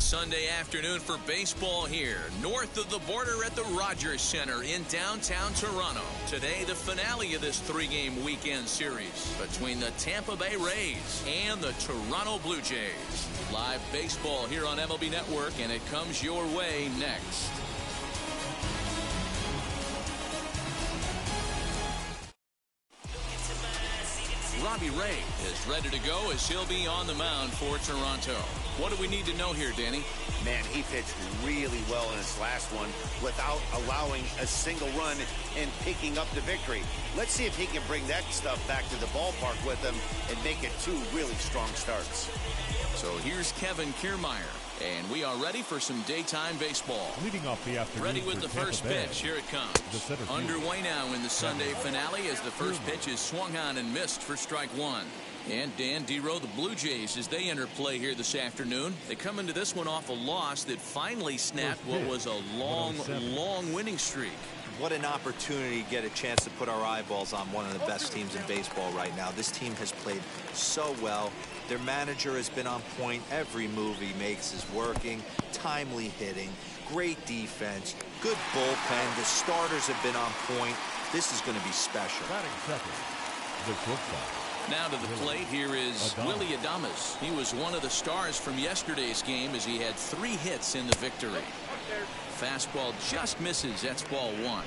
Sunday afternoon for baseball here, north of the border at the Rogers Center in downtown Toronto. Today, the finale of this three-game weekend series between the Tampa Bay Rays and the Toronto Blue Jays. Live baseball here on MLB Network, and it comes your way next. Robbie Ray is ready to go as he'll be on the mound for Toronto. What do we need to know here, Danny? Man, he pitched really well in his last one without allowing a single run and picking up the victory. Let's see if he can bring that stuff back to the ballpark with him and make it two really strong starts. So here's Kevin Kiermaier, and we are ready for some daytime baseball. Leading off the afternoon. Ready with the first pitch. Here it comes. Underway now in the Sunday finale as the first pitch is swung on and missed for strike one. And Dan Dero, the Blue Jays, as they enter play here this afternoon, they come into this one off a loss that finally snapped what was a long winning streak. What an opportunity to get a chance to put our eyeballs on one of the best teams in baseball right now. This team has played so well. Their manager has been on point. Every move he makes is working. Timely hitting, great defense, good bullpen. The starters have been on point. This is going to be special. Now to the plate, here is Willie Adames. He was one of the stars from yesterday's game as he had 3 hits in the victory. Fastball just misses. That's ball 1.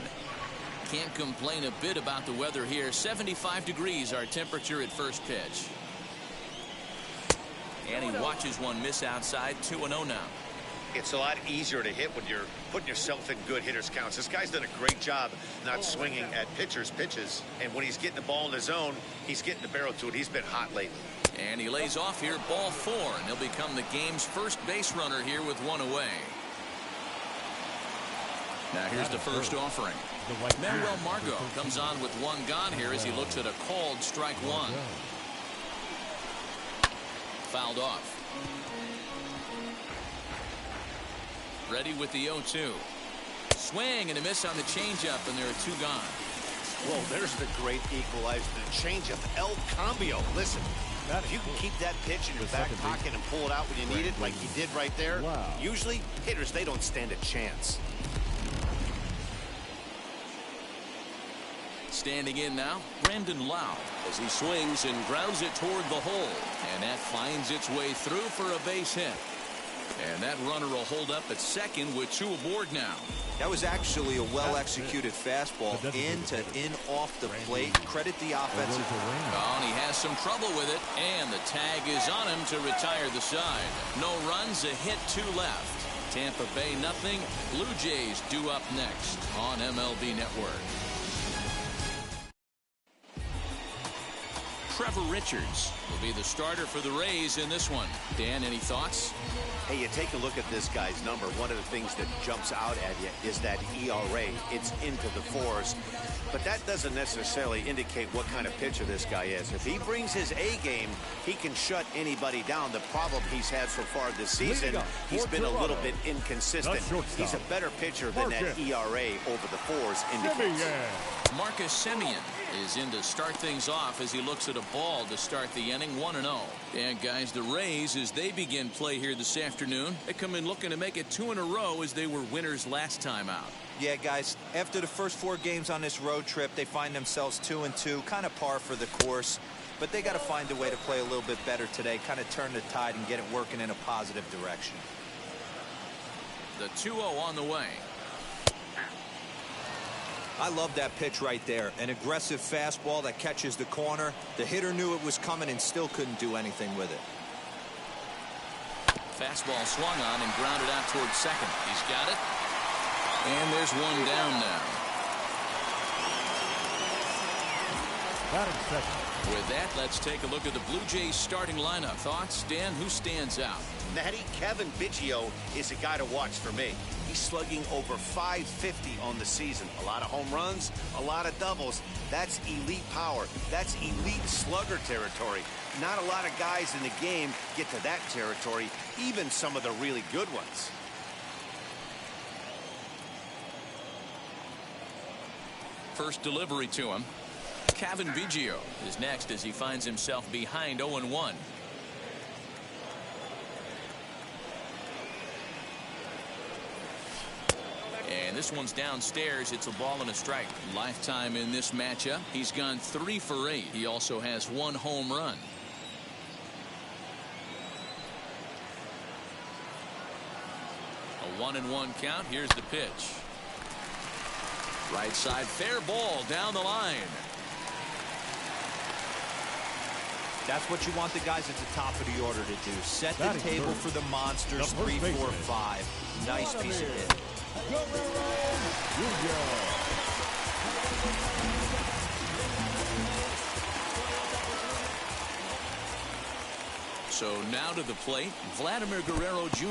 Can't complain a bit about the weather here. 75 degrees our temperature at first pitch. And he watches one miss outside. 2-0 now. It's a lot easier to hit when you're putting yourself in good hitters counts. This guy's done a great job not swinging at pitchers' pitches. And when he's getting the ball in the zone, he's getting the barrel to it. He's been hot lately. And he lays off here, ball 4. And he'll become the game's first base runner here with 1 away. Now here's the first offering. Manuel Margot comes on with 1 gone here as he looks at a called strike 1. Fouled off. Ready with the 0-2. Swing and a miss on the changeup, and there are 2 gone. Well, there's the great equalizer, the changeup, El Cambio. Listen, if you can keep that pitch in your back pocket and pull it out when you need it, like he did right there, usually hitters, they don't stand a chance. Standing in now, Brandon Lau, as he swings and grounds it toward the hole. And that finds its way through for a base hit. And that runner will hold up at second with 2 aboard now. That was actually a well-executed fastball in off the plate. Credit the offensive. Oh, and he has some trouble with it. And the tag is on him to retire the side. No runs, a hit, 2 left. Tampa Bay nothing. Blue Jays due up next on MLB Network. Trevor Richards will be the starter for the Rays in this one. Dan, any thoughts? Hey, you take a look at this guy's number. One of the things that jumps out at you is that ERA. It's into the 4s. But that doesn't necessarily indicate what kind of pitcher this guy is. If he brings his A game, he can shut anybody down. The problem he's had so far this season, he's been a little bit inconsistent. He's a better pitcher than that ERA over the 4s indicates. Marcus Semien is in to start things off as he looks at a ball to start the inning. 1-0. And guys, the Rays, as they begin play here this afternoon, they come in looking to make it 2 in a row as they were winners last time out. Yeah, guys, after the first 4 games on this road trip, they find themselves 2-2, kind of par for the course. But they got to find a way to play a little bit better today, kind of turn the tide and get it working in a positive direction. The 2-0 on the way. I love that pitch right there. An aggressive fastball that catches the corner. The hitter knew it was coming and still couldn't do anything with it. Fastball swung on and grounded out towards second. He's got it. And there's 1 down now. With that, let's take a look at the Blue Jays starting lineup. Thoughts, Dan? Who stands out? Matty, Kevin Biggio is a guy to watch for me. He's slugging over .550 on the season. A lot of home runs, a lot of doubles. That's elite power. That's elite slugger territory. Not a lot of guys in the game get to that territory, even some of the really good ones. First delivery to him. Kevin Biggio is next as he finds himself behind 0-1. And this one's downstairs. It's a ball and a strike. Lifetime in this matchup. He's gone 3 for 8. He also has 1 home run. A 1-1 count. Here's the pitch. Right side, fair ball down the line. That's what you want the guys at the top of the order to do. Set the table for the monsters. 3, 4, 5. Nice piece of hit. So now to the plate, Vladimir Guerrero Jr.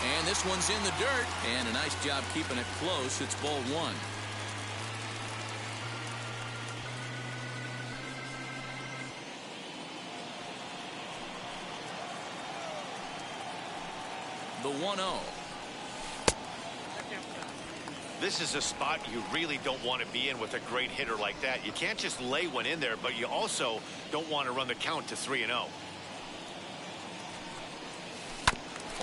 And this one's in the dirt. And a nice job keeping it close. It's ball 1. The 1-0. This is a spot you really don't want to be in with a great hitter like that. You can't just lay one in there, but you also don't want to run the count to 3-0.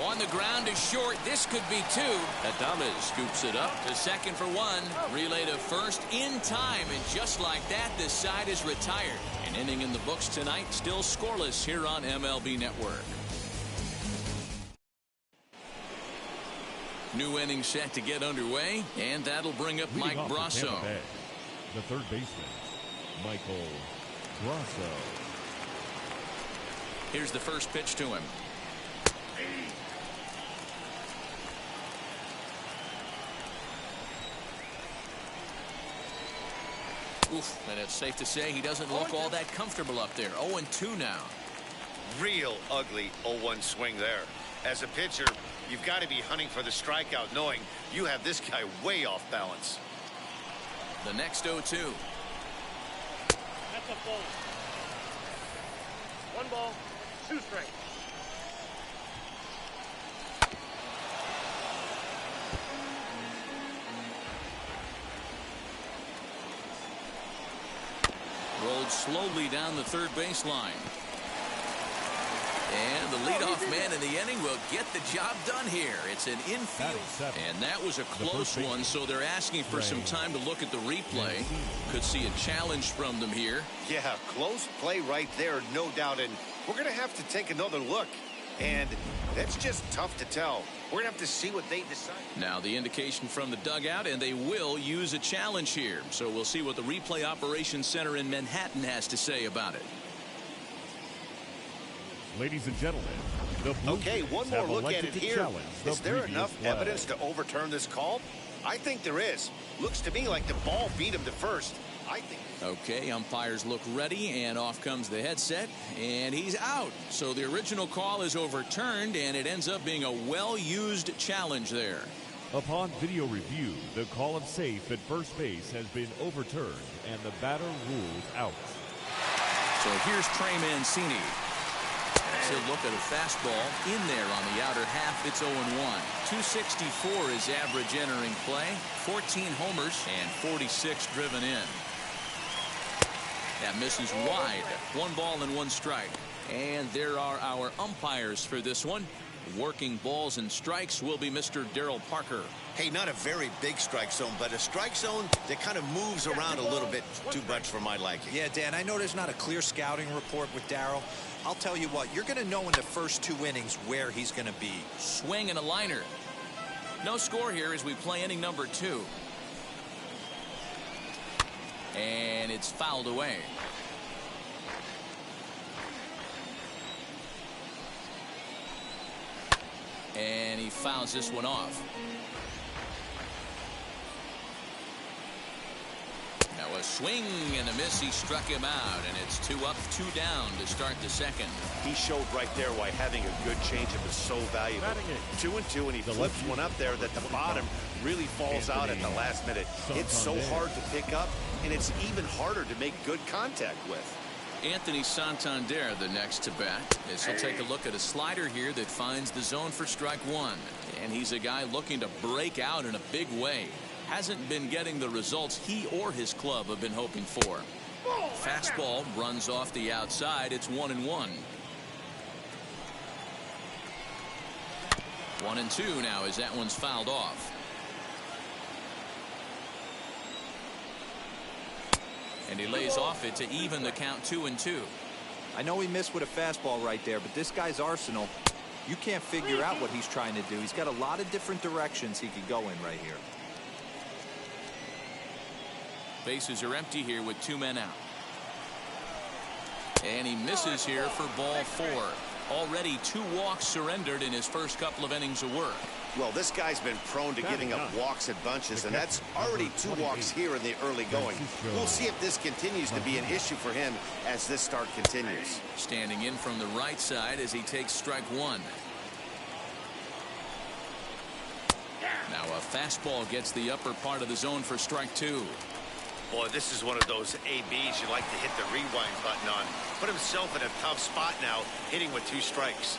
On the ground is short. This could be 2. Adames scoops it up to second for 1. Relay to first in time. And just like that, this side is retired. An inning in the books tonight. Still scoreless here on MLB Network. New inning set to get underway. And that'll bring up Mike Brasso. The third baseman, Michael Brasso. Here's the first pitch to him. Oof, and it's safe to say he doesn't look all that comfortable up there. 0-2 now. Real ugly 0-1 swing there. As a pitcher, you've got to be hunting for the strikeout, knowing you have this guy way off balance. The next 0-2. That's a ball. 1 ball, 2 strikes. Rolled slowly down the third baseline. And the leadoff man in the inning will get the job done here. It's an infield. And that was a close one, so they're asking for some time to look at the replay. Could see a challenge from them here. Yeah, close play right there, no doubt. And we're going to have to take another look. And that's just tough to tell. We're going to have to see what they decide. Now the indication from the dugout, and they will use a challenge here. So we'll see what the replay operations center in Manhattan has to say about it. Ladies and gentlemen, the okay, one more look at it here. Is there enough evidence to overturn this call? I think there is. Looks to me like the ball beat him to first. I think. Okay, umpires look ready, and off comes the headset, and he's out. So the original call is overturned, and it ends up being a well-used challenge there. Upon video review, the call of safe at first base has been overturned, and the batter ruled out. So here's Trey Mancini. He'll look at a fastball in there on the outer half. It's 0-1. 264 is average entering play. 14 homers and 46 driven in. That misses wide. 1 ball and 1 strike. And there are our umpires for this one. Working balls and strikes will be Mr. Darryl Parker. Hey, not a very big strike zone, but a strike zone that kind of moves around a little bit too much for my liking. Yeah, Dan, I know there's not a clear scouting report with Darryl. I'll tell you what, you're going to know in the first 2 innings where he's going to be. Swing and a liner. No score here as we play inning number 2. And it's fouled away. And he fouls this one off. Now a swing and a miss. He struck him out, and it's 2 up, 2 down to start the second. He showed right there why having a good changeup is so valuable. 2-2, and he flips one up there that the bottom really falls out at the last minute. It's so hard to pick up, and it's even harder to make good contact with. Anthony Santander the next to bat as he'll take a look at a slider here that finds the zone for strike 1. And he's a guy looking to break out in a big way. Hasn't been getting the results he or his club have been hoping for. Fastball runs off the outside. It's 1-1. 1-2 now as that one's fouled off. And he lays off it to even the count 2-2. I know he missed with a fastball right there, but this guy's arsenal, you can't figure out what he's trying to do. He's got a lot of different directions he could go in right here. Bases are empty here with 2 men out. And he misses here for ball 4. Already 2 walks surrendered in his first couple of innings of work. Well, this guy's been prone to giving up walks and bunches, and that's already 2 walks here in the early going. We'll see if this continues to be an issue for him as this start continues. Standing in from the right side as he takes strike 1. Now a fastball gets the upper part of the zone for strike 2. Boy, this is one of those ABs you like to hit the rewind button on. Put himself in a tough spot now, hitting with 2 strikes.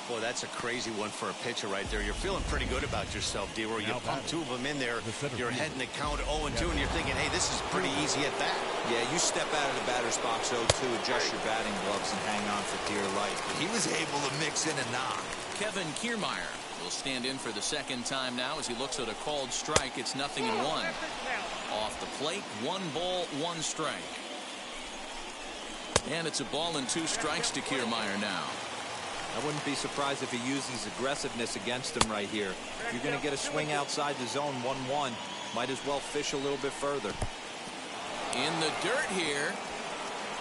Boy, that's a crazy one for a pitcher right there. You're feeling pretty good about yourself, D-Roy. You pump 2 of them in there. You're heading the count 0-2, and you're thinking, hey, this is pretty easy at bat. Yeah, you step out of the batter's box 0-2, adjust your batting gloves, and hang on for dear life. But he was able to mix in a knock. Kevin Kiermaier will stand in for the second time now as he looks at a called strike. It's 0-1. Off the plate, 1 ball, 1 strike. And it's a ball and 2 strikes to Kiermaier now. I wouldn't be surprised if he uses aggressiveness against him right here. If you're going to get a swing outside the zone 1-1, might as well fish a little bit further. In the dirt here.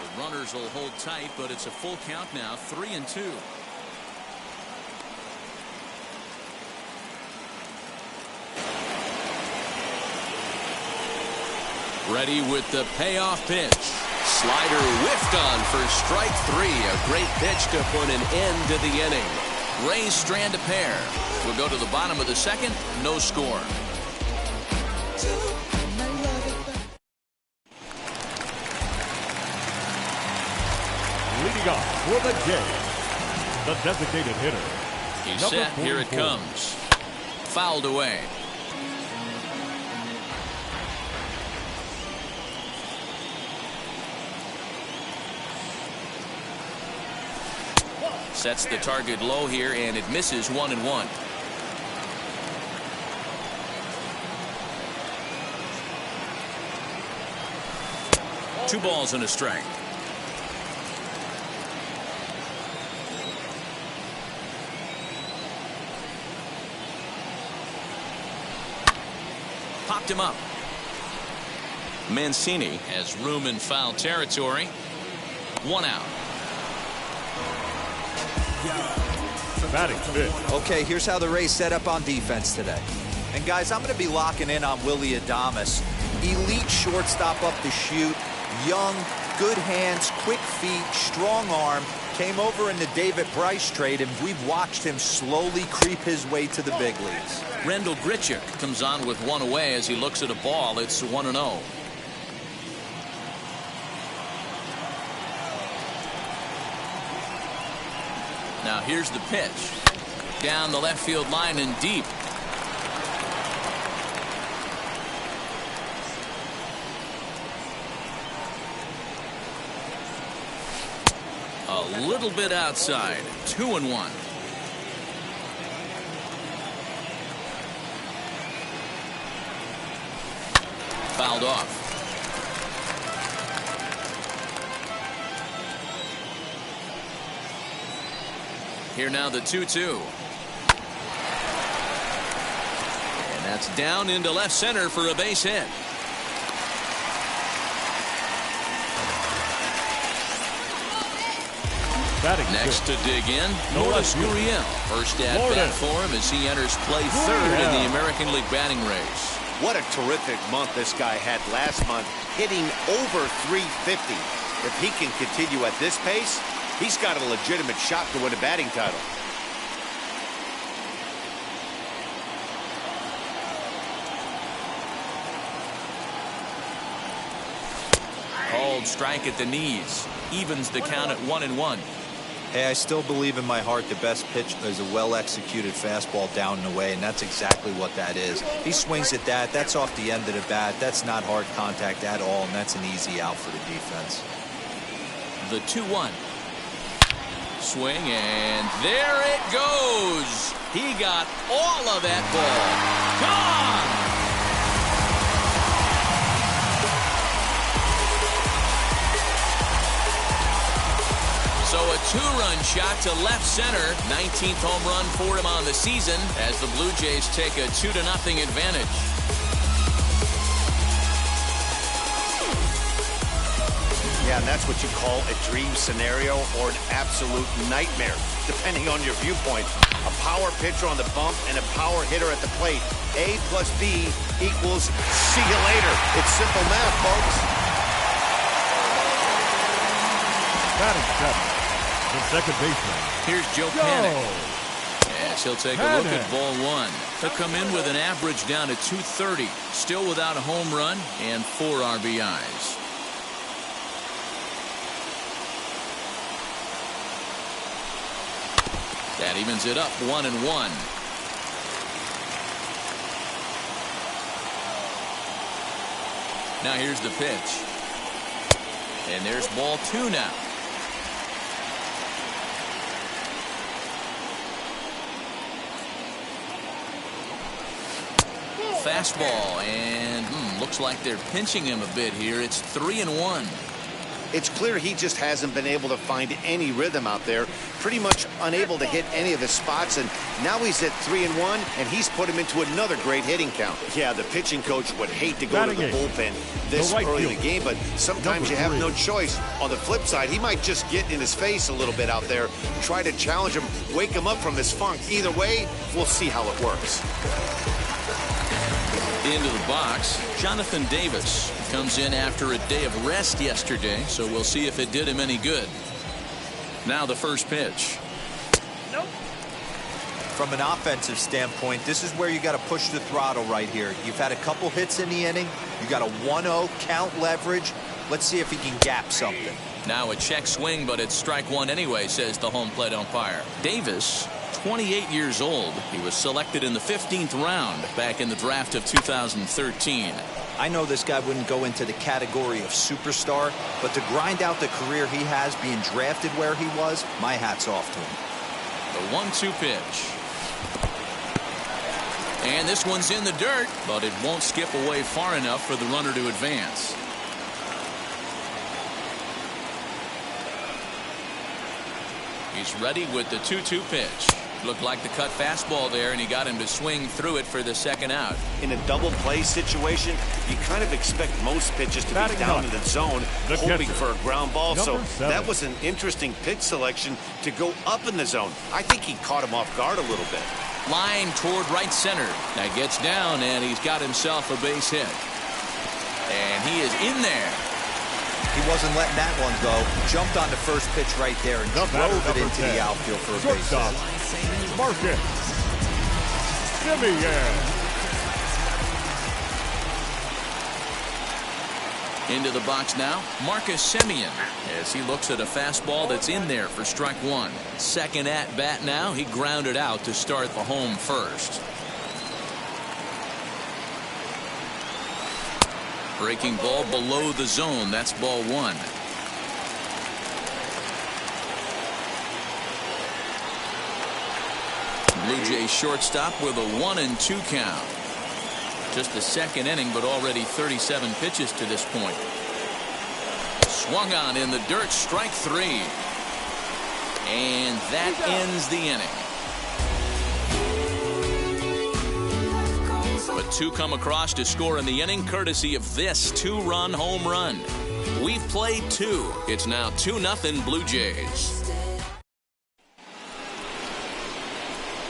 The runners will hold tight, but it's a full count now, 3-2. Ready with the payoff pitch. Slider whiffed on for strike 3. A great pitch to put an end to the inning. Rays strand a pair. We'll go to the bottom of the second. No score. Leading off for the Jays, the designated hitter. He's set. Here it comes. Fouled away. Sets the target low here, and it misses 1-1. Two balls and a strike. Popped him up. Mancini has room in foul territory. 1 out. Batting fifth. Okay, here's how the Rays set up on defense today. And guys, I'm going to be locking in on Willy Adames. Elite shortstop up the chute. Young, good hands, quick feet, strong arm. Came over in the David Bryce trade, and we've watched him slowly creep his way to the big leagues. Rendell Grichuk comes on with 1 away as he looks at a ball. It's 1-0. Now here's the pitch. Down the left field line and deep. A little bit outside. 2-1. Fouled off. Here now the 2-2. And that's down into left center for a base hit. Next to dig in, Lourdes Gurriel. First at bat for him as he enters play third in the American League batting race. What a terrific month this guy had last month, hitting over 350. If he can continue at this pace, he's got a legitimate shot to win a batting title. Called strike at the knees. Evens the count at 1-1. Hey, I still believe in my heart the best pitch is a well-executed fastball down and away, and that's exactly what that is. He swings at that. That's off the end of the bat. That's not hard contact at all, and that's an easy out for the defense. The 2-1. Swing, and there it goes. He got all of that ball. Gone! So a two-run shot to left center. 19th home run for him on the season as the Blue Jays take a 2-0 advantage. Yeah, and that's what you call a dream scenario or an absolute nightmare, depending on your viewpoint. A power pitcher on the bump and a power hitter at the plate. A plus B equals see you later. It's simple math, folks. Batting seventh, the second baseman. Here's Joe Panik. Yes, he'll take a look at ball one. He'll come in with an average down to 230. Still without a home run and 4 RBIs. That evens it up 1-1. Now here's the pitch. And there's ball 2 now. Fastball, and looks like they're pinching him a bit here. It's 3-1. It's clear he just hasn't been able to find any rhythm out there. Pretty much unable to hit any of his spots, and now he's at 3-1, and he's put him into another great hitting count. Yeah, the pitching coach would hate to go to the bullpen this early in the game, but sometimes you have no choice. On the flip side, he might just get in his face a little bit out there, try to challenge him, wake him up from his funk. Either way, we'll see how it works. Into the box, Jonathan Davis comes in after a day of rest yesterday, so we'll see if it did him any good. Now the first pitch. Nope. From an offensive standpoint, this is where you got to push the throttle right here. You've had a couple hits in the inning. You got a 1-0 count leverage. Let's see if he can gap something. Now a check swing, but it's strike one anyway, says the home plate umpire. Davis, 28 years old. He was selected in the 15th round back in the draft of 2013. I know this guy wouldn't go into the category of superstar, but to grind out the career he has being drafted where he was, my hat's off to him. The 1-2 pitch. And this one's in the dirt, but it won't skip away far enough for the runner to advance. He's ready with the 2-2 pitch. Looked like the cut fastball there, and he got him to swing through it for the second out. In a double play situation, you kind of expect most pitches to be down in the zone, hoping for a ground ball. So that was an interesting pitch selection to go up in the zone. I think he caught him off guard a little bit. Line toward right center. That gets down, and he's got himself a base hit. And he is in there. He wasn't letting that one go. Jumped on the first pitch right there and drove it into the outfield for a base hit. Marcus Semien. Into the box now, Marcus Semien, as he looks at a fastball that's in there for strike one. Second at bat now, he grounded out to start the home first. Breaking ball below the zone. That's ball one. Blue Jays shortstop with a 1-2 count. Just the second inning, but already 37 pitches to this point. Swung on in the dirt, strike three. And that ends the inning. But two come across to score in the inning, courtesy of this two-run home run. We've played two. It's now 2-0 Blue Jays.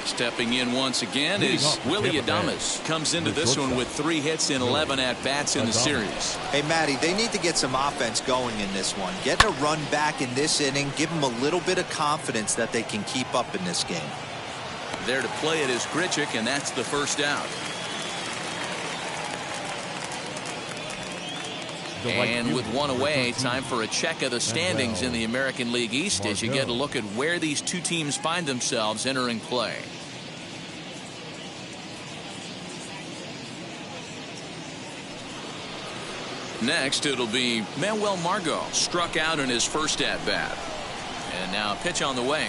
Stepping in once again is Willie Adames. Comes into this one with 3 hits in 11 at-bats in the series. Hey, Matty, they need to get some offense going in this one. Getting a run back in this inning, give them a little bit of confidence that they can keep up in this game. There to play it is Grichuk, and that's the first out. And with one away, time for a check of the standings in the American League East as you get a look at where these two teams find themselves entering play. Next, it'll be Manuel Margot, struck out in his first at-bat. And now a pitch on the way.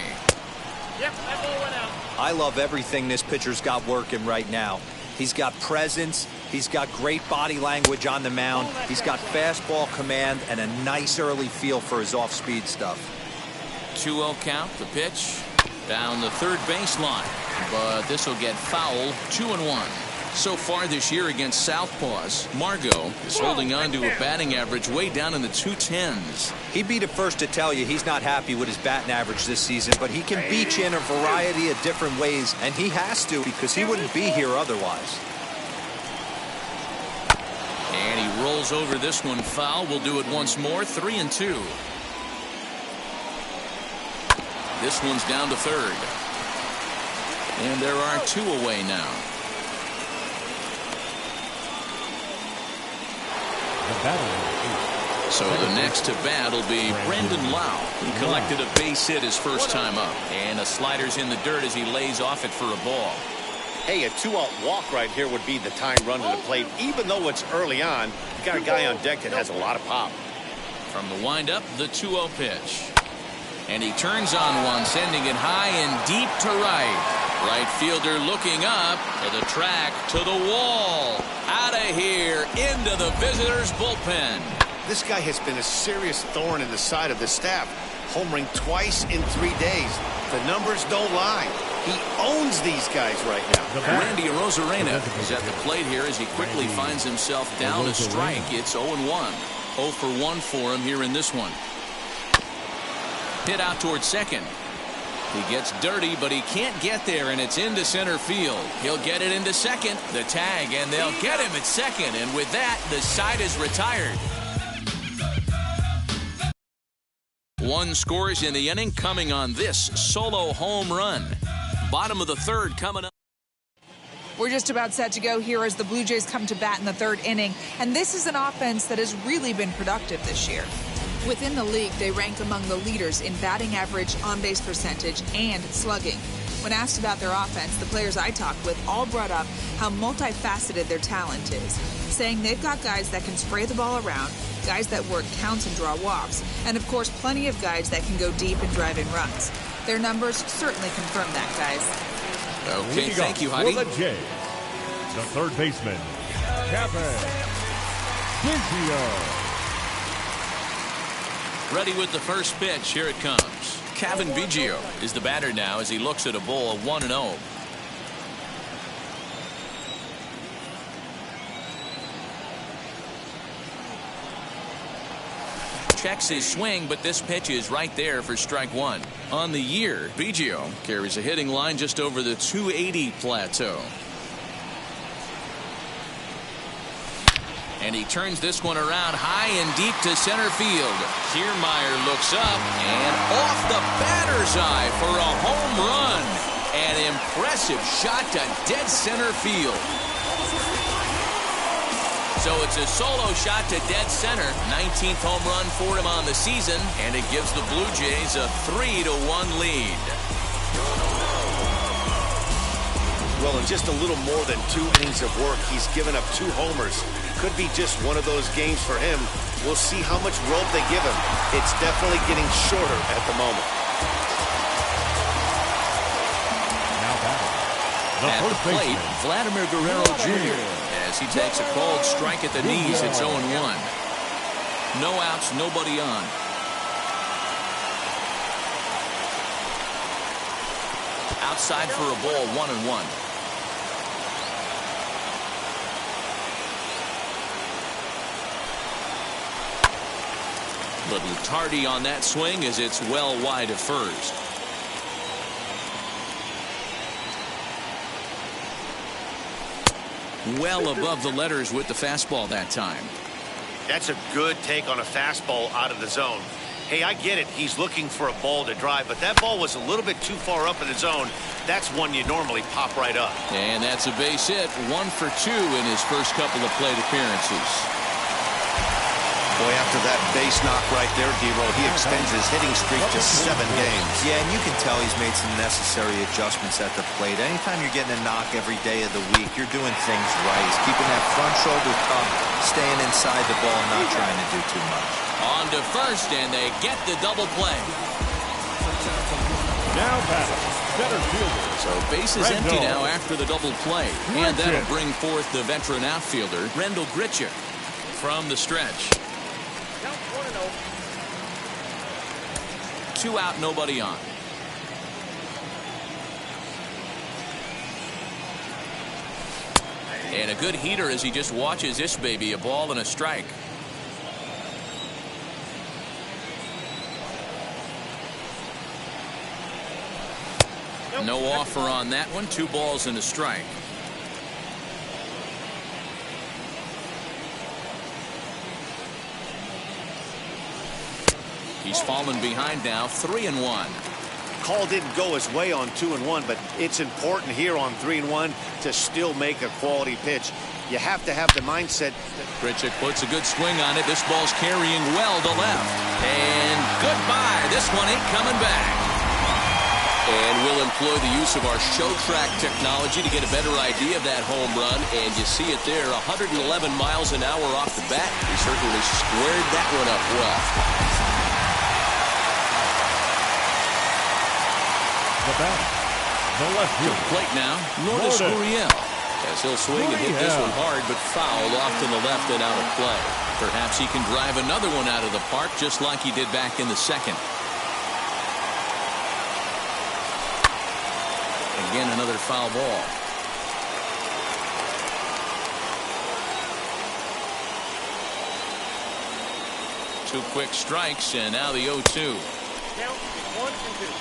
Yep, that ball went out. I love everything this pitcher's got working right now. He's got presence. He's got great body language on the mound. He's got fastball command and a nice early feel for his off-speed stuff. 2-0 count. The pitch down the third baseline, but this will get foul. 2-1. So far this year against Southpaws, Margot is holding on to a batting average way down in the 210s. He'd be the first to tell you he's not happy with his batting average this season, but he can beat you in a variety of different ways, and he has to because he wouldn't be here otherwise. And he rolls over this one foul. We'll do it once more. 3-2. This one's down to third. And there are 2 away now. So the next to bat will be Brandon Lau. He collected a base hit his first time up. And a slider's in the dirt as he lays off it for a ball. Hey, a 2-out walk right here would be the tying run to the plate. Even though it's early on, you got a guy on deck that has a lot of pop. From the windup, the 2-0 pitch. And he turns on one, sending it high and deep to right. Right fielder looking up to the track, to the wall. Out of here, into the visitors' bullpen. This guy has been a serious thorn in the side of the staff. Homering twice in 3 days. The numbers don't lie. He owns these guys right now. Randy Arozarena is at the plate here as he quickly finds himself down a strike. It's 0-1. 0 for 1 for him here in this one. Hit out towards second. He gets dirty, but he can't get there, and it's into center field. He'll get it into second. The tag, and they'll get him at second. And with that, the side is retired. 1 scores in the inning, coming on this solo home run. Bottom of the third coming up. We're just about set to go here as the Blue Jays come to bat in the 3rd inning. And this is an offense that has really been productive this year. Within the league, they rank among the leaders in batting average, on-base percentage, and slugging. When asked about their offense, the players I talked with all brought up how multifaceted their talent is, saying they've got guys that can spray the ball around, guys that work counts and draw walks, and of course plenty of guys that can go deep and drive in runs. Their numbers certainly confirm that, guys. Okay, thank you, Heidi. For the Jays, the third baseman, Kevin Biggio. Ready with the first pitch. Here it comes. Kevin Biggio is the batter now as he looks at a ball of 1-0. Checks his swing, but this pitch is right there for strike 1. On the year, Biggio carries a hitting line just over the 280 plateau. And he turns this one around high and deep to center field. Kiermaier looks up and off the batter's eye for a home run. An impressive shot to dead center field. So it's a solo shot to dead center. 19th home run for him on the season, and it gives the Blue Jays a 3-1 lead. Well, in just a little more than 2 innings of work, he's given up 2 homers. Could be just one of those games for him. We'll see how much rope they give him. It's definitely getting shorter at the moment. Now batting, at the plate, Vladimir Guerrero Jr. as he takes a called strike at the knees. It's 0-1. No outs, nobody on. Outside for a ball, 1-1. Little tardy on that swing as it's well wide of first. Well above the letters with the fastball that time. That's a good take on a fastball out of the zone. Hey, I get it. He's looking for a ball to drive, but that ball was a little bit too far up in the zone. That's one you normally pop right up. And that's a base hit. 1 for 2 in his first couple of plate appearances. Boy, after that base knock right there, D-Roll, he extends his hitting streak to 7 games. Yeah, and you can tell he's made some necessary adjustments at the plate. Anytime you're getting a knock every day of the week, you're doing things right. He's keeping that front shoulder up, staying inside the ball, not trying to do too much. On to first, and they get the double play. Now batting, center fielder. So base is empty now after the double play. And that'll bring forth the veteran outfielder, Rendell Grichuk, from the stretch. 2 out, nobody on. And a good heater as he just watches this baby, a ball and a strike. No offer on that one. 2 balls and a strike. He's fallen behind now, 3-1. Call didn't go his way on 2-1, but it's important here on 3-1 to still make a quality pitch. You have to have the mindset. Grichuk puts a good swing on it. This ball's carrying well to left. And goodbye. This one ain't coming back. And we'll employ the use of our show track technology to get a better idea of that home run. And you see it there, 111 miles an hour off the bat. He certainly squared that one up well. The batter, the left To the fielder. plate now, Lourdes Gurriel. As he'll swing and hit this one hard, but fouled off to the left and out of play. Perhaps he can drive another one out of the park, just like he did back in the second. Again, another foul ball. Two quick strikes, and now the 0-2. Count 1 and 2.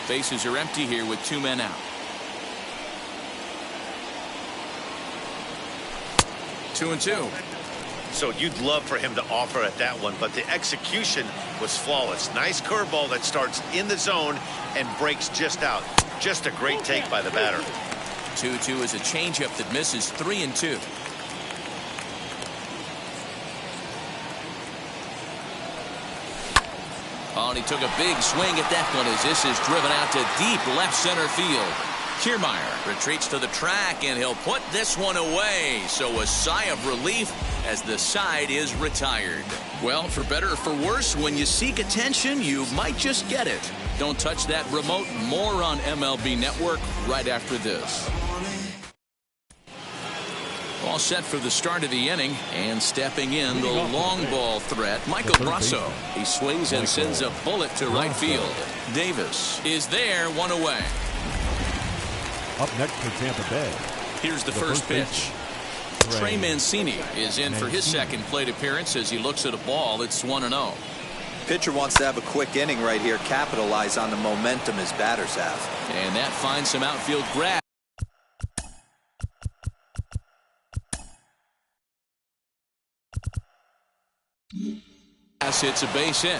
Bases are empty here with 2 men out. 2-2. So you'd love for him to offer at that one, but the execution was flawless. Nice curveball that starts in the zone and breaks just out. Just a great take by the batter. 2-2 is a changeup that misses. 3-2. Oh, and he took a big swing at that one as this is driven out to deep left center field. Kiermaier retreats to the track, and he'll put this one away. So a sigh of relief as the side is retired. Well, for better or for worse, when you seek attention, you might just get it. Don't touch that remote. More on MLB Network right after this. All set for the start of the inning, and stepping in the long ball threat, Michael Brasso. He swings and sends a bullet to right field. Davis is there, 1 away. Up next for Tampa Bay. Here's the first pitch. Trey Mancini is in for his second plate appearance as he looks at a ball. It's 1-0. Pitcher wants to have a quick inning right here, capitalize on the momentum his batters have. And that finds some outfield grab. Hits a base hit.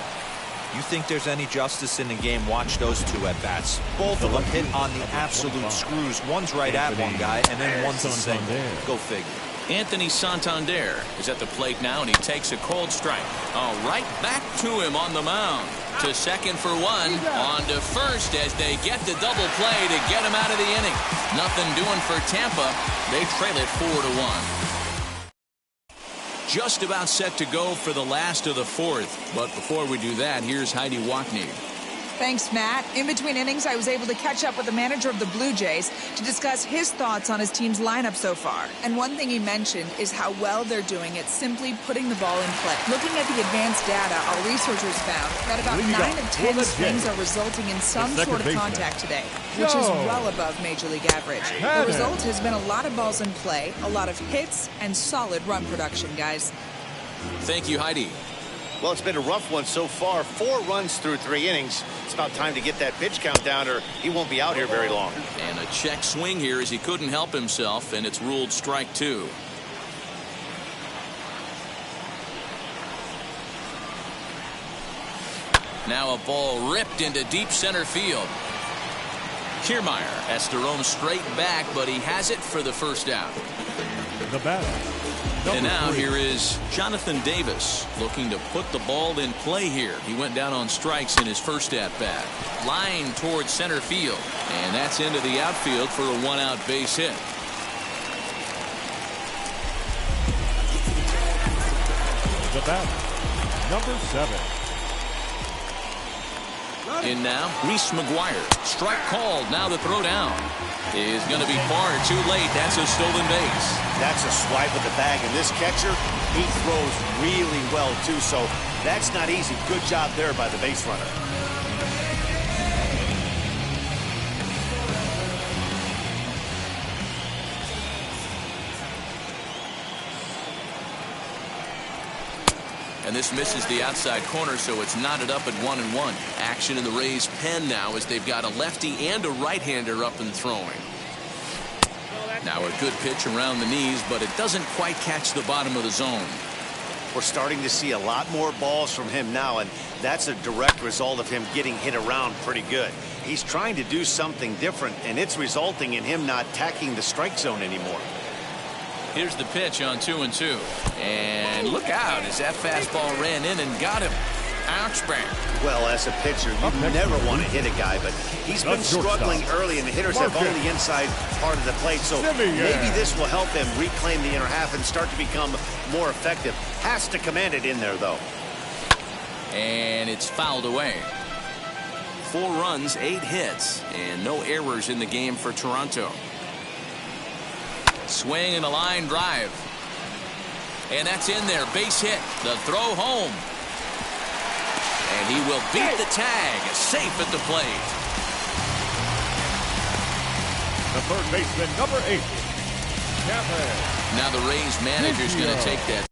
You think there's any justice in the game? Watch those 2 at bats. Both of them hit on the absolute screws. One's right at one guy, and then one's a single. Go figure. Anthony Santander is at the plate now, and he takes a cold strike. Oh, right back to him on the mound. To second for 1. On to first as they get the double play to get him out of the inning. Nothing doing for Tampa. They trail it 4-1. Just about set to go for the last of the 4th. But before we do that, here's Heidi Wackney. Thanks, Matt. In between innings, I was able to catch up with the manager of the Blue Jays to discuss his thoughts on his team's lineup so far. And one thing he mentioned is how well they're doing at simply putting the ball in play. Looking at the advanced data, our researchers found that about 9 of 10 swings are resulting in some sort of contact today, which is well above Major League average. The result has been a lot of balls in play, a lot of hits, and solid run production, guys. Thank you, Heidi. Well, it's been a rough one so far. 4 runs through 3 innings. It's about time to get that pitch count down, or he won't be out here very long. And a check swing here as he couldn't help himself, and it's ruled strike 2. Now a ball ripped into deep center field. Kiermaier has to roam straight back, but he has it for the first out. The batter. And now here is Jonathan Davis looking to put the ball in play here. He went down on strikes in his first at-bat. Line towards center field. And that's into the outfield for a 1-out base hit. The batter, number 7. In now, Reese McGuire. Strike called. Now the throw down is going to be far too late. That's a stolen base. That's a swipe at the bag, and this catcher, he throws really well, too, so that's not easy. Good job there by the base runner. And this misses the outside corner, so it's knotted up at 1-1. Action in the Rays' pen now as they've got a lefty and a right-hander up and throwing. Now a good pitch around the knees, but it doesn't quite catch the bottom of the zone. We're starting to see a lot more balls from him now, and that's a direct result of him getting hit around pretty good. He's trying to do something different, and it's resulting in him not tacking the strike zone anymore. Here's the pitch on 2-2. And look out as that fastball ran in and got him. Ouch, bang. Well, as a pitcher, you never want to hit a guy, but he's been struggling early, and the hitters have owned the inside part of the plate, so maybe this will help him reclaim the inner half and start to become more effective. Has to command it in there, though. And it's fouled away. 4 runs, 8 hits, and no errors in the game for Toronto. Swing and a line drive. And that's in there. Base hit. The throw home. And he will beat the tag. Safe at the plate. The third baseman, number 8. Chapman. Now the Rays manager's going to take that.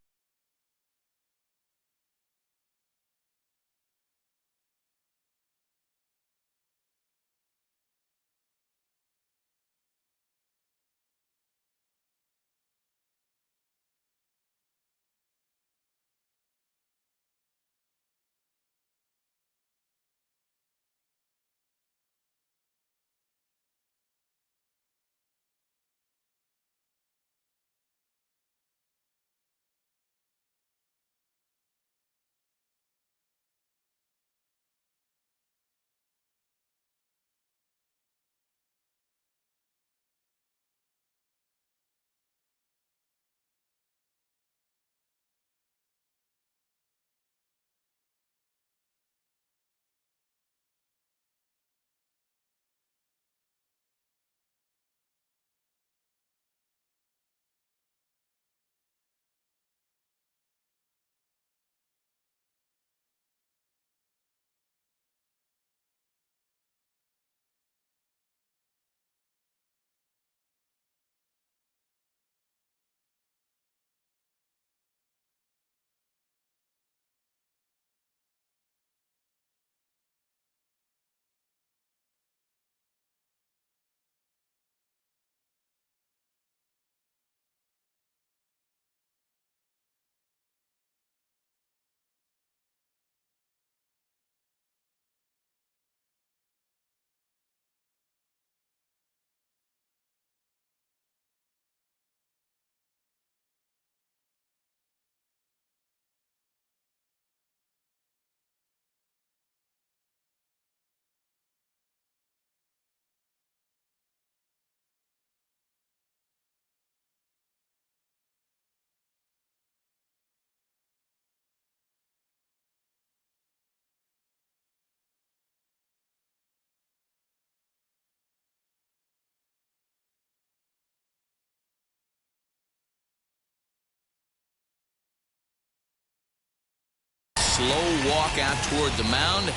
Slow walk out toward the mound,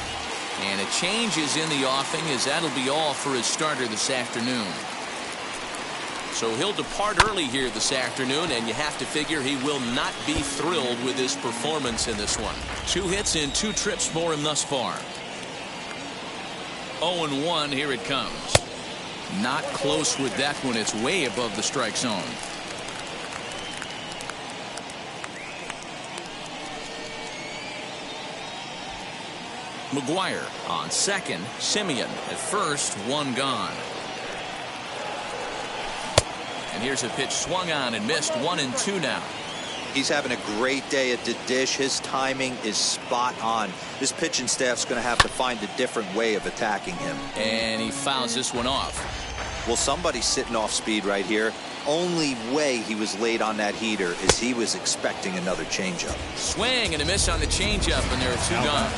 and a change is in the offing as that'll be all for his starter this afternoon. So he'll depart early here this afternoon, and you have to figure he will not be thrilled with his performance in this one. 2 hits in 2 trips for him thus far. 0-1, here it comes. Not close with that one. It's way above the strike zone. McGuire on second. Simeon at first. 1 gone. And here's a pitch swung on and missed. 1-2 now. He's having a great day at the dish. His timing is spot on. This pitching staff's going to have to find a different way of attacking him. And he fouls this one off. Well, somebody's sitting off speed right here. Only way he was late on that heater is he was expecting another changeup. Swing and a miss on the changeup, and there are 2 gone.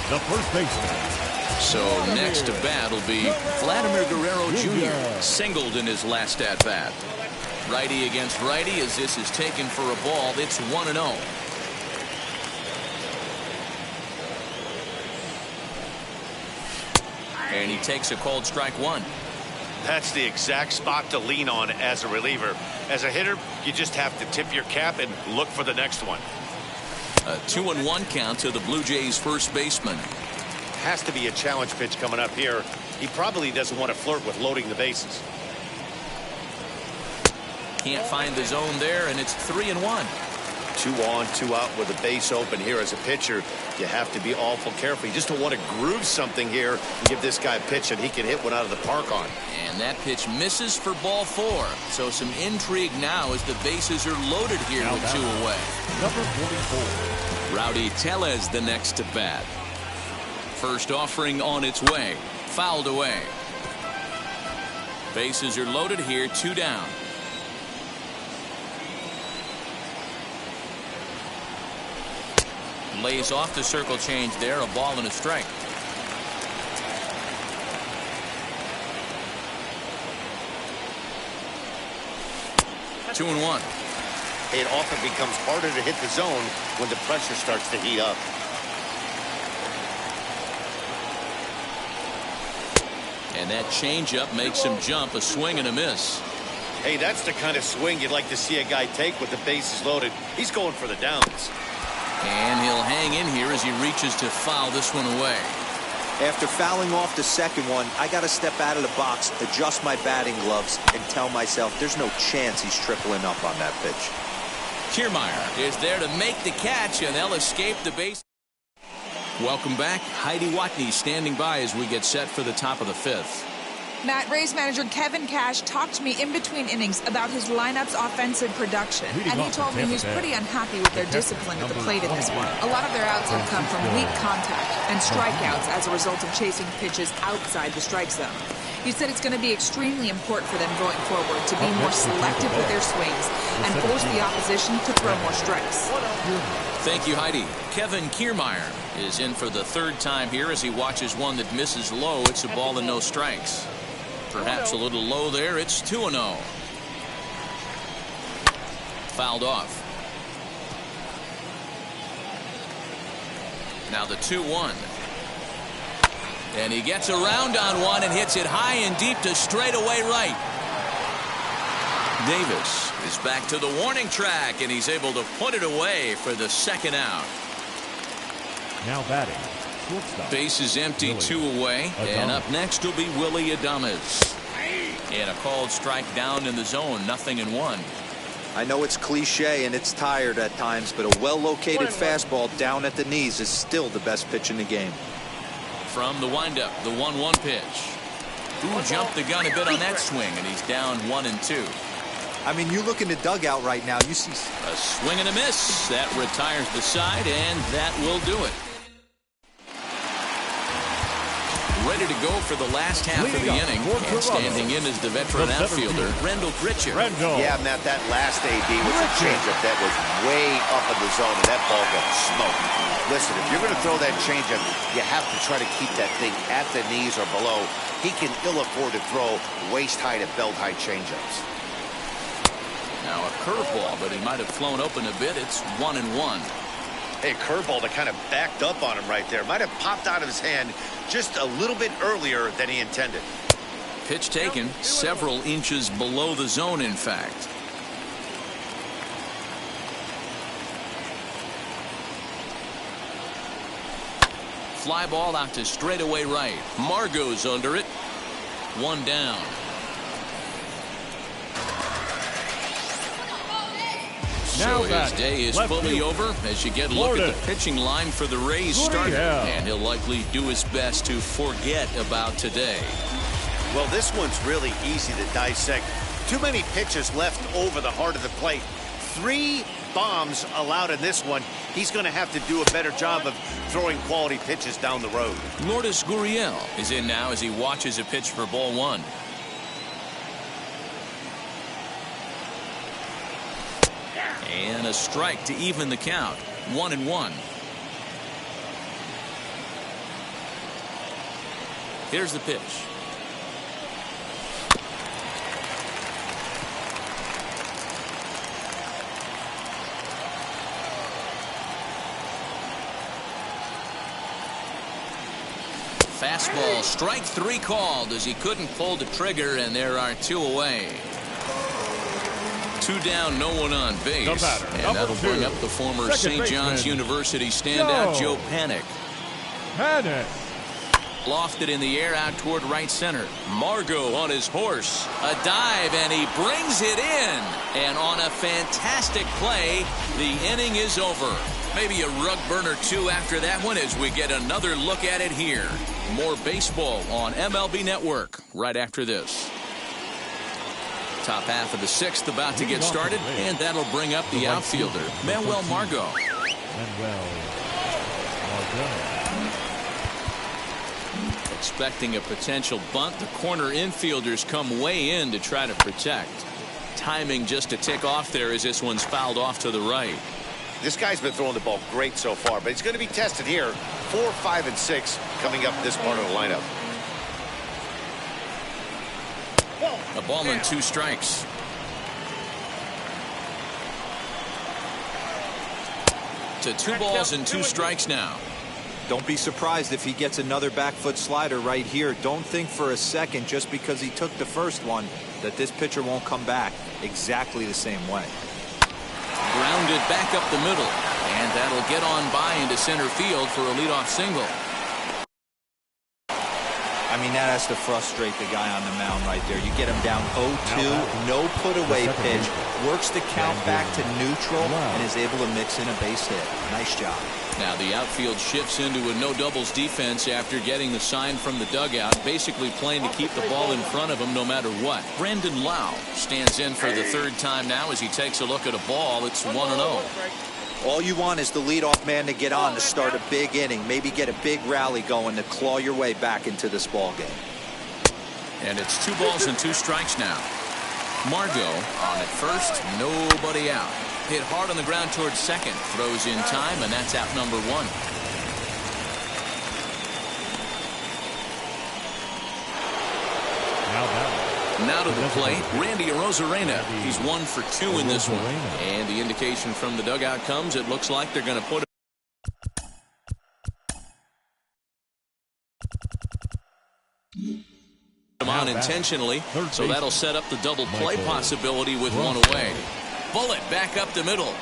The first baseman. So next to bat will be Vladimir Guerrero Jr. Singled in his last at bat. Righty against righty as this is taken for a ball. It's 1-0. And he takes a called strike 1. That's the exact spot to lean on as a reliever. As a hitter, you just have to tip your cap and look for the next one. A 2-1 count to the Blue Jays first baseman. Has to be a challenge pitch coming up here. He probably doesn't want to flirt with loading the bases. Can't find the zone there, and it's 3-1. 2 on, 2 out with a base open here. As a pitcher, you have to be awful careful. You just don't want to groove something here and give this guy a pitch and he can hit one out of the park on. And that pitch misses for ball 4. So some intrigue now as the bases are loaded here Now with 2 away. Number 44. Rowdy Tellez the next to bat. First offering on its way. Fouled away. Bases are loaded here, 2 down. Lays off the circle change there, a ball and a strike. Two and 1. It often becomes harder to hit the zone when the pressure starts to heat up. And that changeup makes him jump, a swing and a miss. Hey, that's the kind of swing you'd like to see a guy take with the bases loaded. He's going for the downs. And he'll hang in here as he reaches to foul this one away. After fouling off the second one, I got to step out of the box, adjust my batting gloves, and tell myself there's no chance he's tripling up on that pitch. Kiermaier is there to make the catch, and they'll escape the base. Welcome back. Heidi Watney standing by as we get set for the top of the 5th. Matt, Rays manager Kevin Cash talked to me in between innings about his lineup's offensive production, and he told me he's pretty unhappy with their discipline at the plate in this one. A lot of their outs have come from weak contact and strikeouts as a result of chasing pitches outside the strike zone. He said it's going to be extremely important for them going forward to be more selective with their swings and force the opposition to throw more strikes. Thank you, Heidi. Kevin Kiermaier is in for the 3rd time here as he watches one that misses low. It's a ball and no strikes. Perhaps a little low there. It's 2-0. Fouled off. Now the 2-1. And he gets around on one and hits it high and deep to straightaway right. Davis is back to the warning track, and he's able to put it away for the 2nd out. Now batting. Shortstop. Base is empty, Willie 2 away. Adames. And up next will be Willie Adames. And a called strike down in the zone, 0-1. I know it's cliche and it's tired at times, but a well-located fastball down at the knees is still the best pitch in the game. From the windup, the 1-1 pitch. Ooh, jumped the gun a bit on that swing, and he's down 1-2. I mean, you look in the dugout right now, you see A swing and a miss. That retires the side, and that will do it. Ready to go for the last half of the inning. And standing in is the veteran outfielder, Rendell Pritchard. Yeah, Matt, that last AB was a changeup that was way up in the zone, and that ball got smoked. Listen, if you're going to throw that changeup, you have to try to keep that thing at the knees or below. He can ill afford to throw waist-high to belt-high changeups. Now a curveball, but he might have flown open a bit. It's 1-1. Hey, curveball that kind of backed up on him right there. Might have popped out of his hand just a little bit earlier than he intended. Pitch taken several inches below the zone, in fact. Fly ball out to straightaway right. Margot's under it. 1 down. So his day is fully over as you get a look at the pitching line for the Rays starter. And he'll likely do his best to forget about today. Well, this one's really easy to dissect. Too many pitches left over the heart of the plate. 3 bombs allowed in this one. He's going to have to do a better job of throwing quality pitches down the road. Lourdes Gurriel is in now as he watches a pitch for ball 1. And a strike to even the count. 1-1. Here's the pitch. Fastball, strike 3 called as he couldn't pull the trigger, and there are 2 away. 2 down, no one on base. And that'll two, bring up the former St. John's University standout, Joe Panik. Lofted in the air out toward right center. Margot on his horse. A dive, and he brings it in. And on a fantastic play, the inning is over. Maybe a rug burner, too, after that one as we get another look at it here. More baseball on MLB Network right after this. Top half of the 6th about to get started, and that'll bring up the outfielder, Manuel Margot. Expecting a potential bunt, the corner infielders come way in to try to protect. Timing just a tick off there as this one's fouled off to the right. This guy's been throwing the ball great so far, but he's going to be tested here. 4, 5, and 6 coming up this part of the lineup. A ball and 2 strikes. To 2 balls and 2 strikes now. Don't be surprised if he gets another back foot slider right here. Don't think for a second, just because he took the first one, that this pitcher won't come back exactly the same way. Grounded back up the middle, and that'll get on by into center field for a leadoff single. I mean, that has to frustrate the guy on the mound right there. You get him down 0-2, no put away pitch, works the count back to neutral, and is able to mix in a base hit. Nice job. Now the outfield shifts into a no doubles defense after getting the sign from the dugout, basically playing to keep the ball in front of him no matter what. Brandon Lau stands in for the 3rd time now as he takes a look at a ball. It's 1-0. All you want is the leadoff man to get on to start a big inning, maybe get a big rally going to claw your way back into this ball game. And it's 2 balls and 2 strikes now. Margot on at first, nobody out. Hit hard on the ground towards second, throws in time, and that's out number 1. Now to the plate, Randy Arozarena. He's 1 for 2 in this one. And the indication from the dugout comes, it looks like they're going to put him on intentionally, so that'll set up the double play possibility with 1 away. Bullet back up the middle.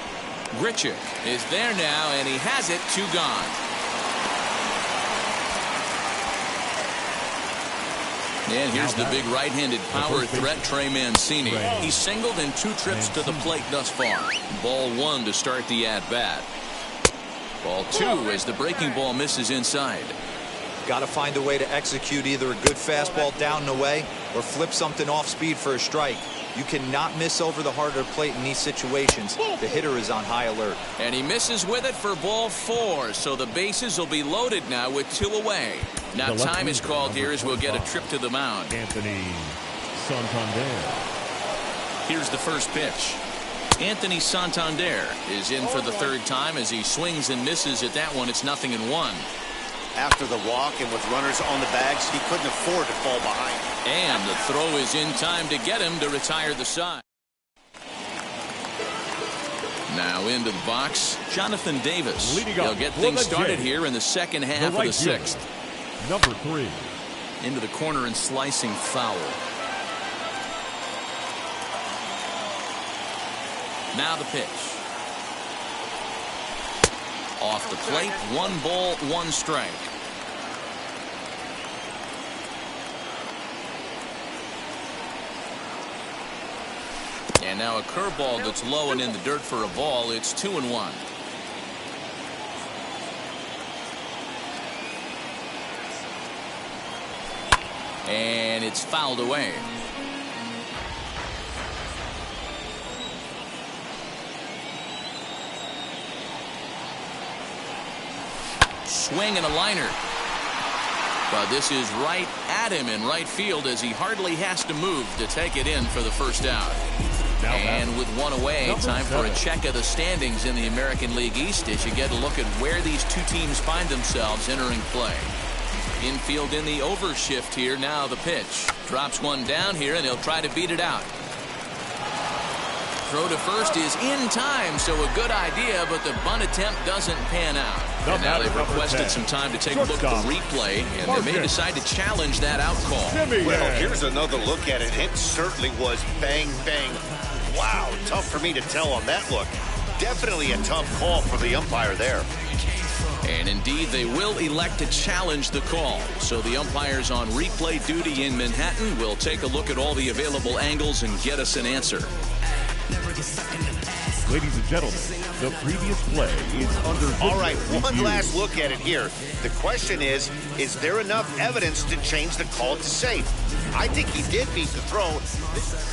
Grichuk is there now, and he has it. 2 gone. And here's the big right-handed power threat, Trey Mancini. He's singled in 2 trips to the plate thus far. Ball 1 to start the at-bat. Ball 2 as the breaking ball misses inside. Got to find a way to execute either a good fastball down and away or flip something off speed for a strike. You cannot miss over the heart of the plate in these situations. The hitter is on high alert. And he misses with it for ball 4, so the bases will be loaded now with 2 away. Now time is called here as we'll get a trip to the mound. Anthony Santander. Here's the first pitch. Anthony Santander is in for the 3rd time as he swings and misses at that one. It's 0-1. After the walk and with runners on the bags, he couldn't afford to fall behind. And the throw is in time to get him to retire the side. Now into the box, Jonathan Davis. He'll get things started here in the 2nd half of the 6th. Number 3. Into the corner and slicing foul. Now the pitch. Off the plate, 1 ball, 1 strike. And now a curveball that's low and in the dirt for a ball. It's 2-1. And it's fouled away. Swing and a liner. But this is right at him in right field as he hardly has to move to take it in for the first out. And with 1 away, time for a check of the standings in the American League East as you get a look at where these 2 teams find themselves entering play. Infield in the overshift here. Now the pitch. Drops 1 down here, and he'll try to beat it out. Throw to first is in time, so a good idea, but the bunt attempt doesn't pan out. And now they've requested some time to take a look at the replay, and they may decide to challenge that out call. Well, here's another look at it. It certainly was bang, bang. Wow, tough for me to tell on that look. Definitely a tough call for the umpire there. And indeed, they will elect to challenge the call. So the umpires on replay duty in Manhattan will take a look at all the available angles and get us an answer. Ladies and gentlemen, the previous play is under video All right, one review. last look at it here. The question is there enough evidence to change the call to safe? I think he did beat the throw.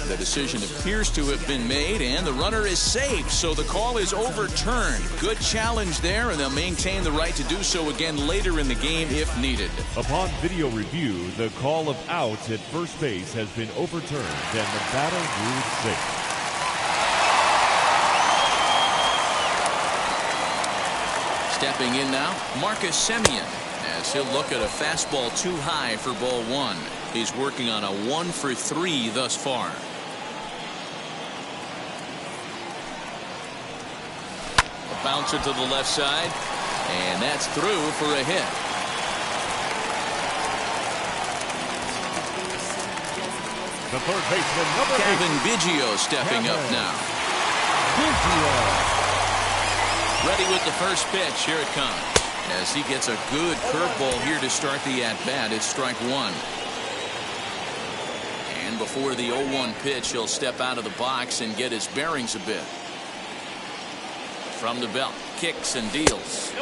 The decision appears to have been made, and the runner is safe, so the call is overturned. Good challenge there, and they'll maintain the right to do so again later in the game if needed. Upon video review, the call of out at first base has been overturned, and the batter ruled safe. Stepping in now, Marcus Semien, as he'll look at a fastball too high for ball one. He's working on a 1-for-3 thus far. A bouncer to the left side, and that's through for a hit. The third baseman, number Kevin 8. Biggio stepping up now. Biggio. Ready with the first pitch. Here it comes. As he gets a good curveball here to start the at-bat. It's strike one. And before the 0-1 pitch, he'll step out of the box and get his bearings a bit. From the belt, kicks and deals.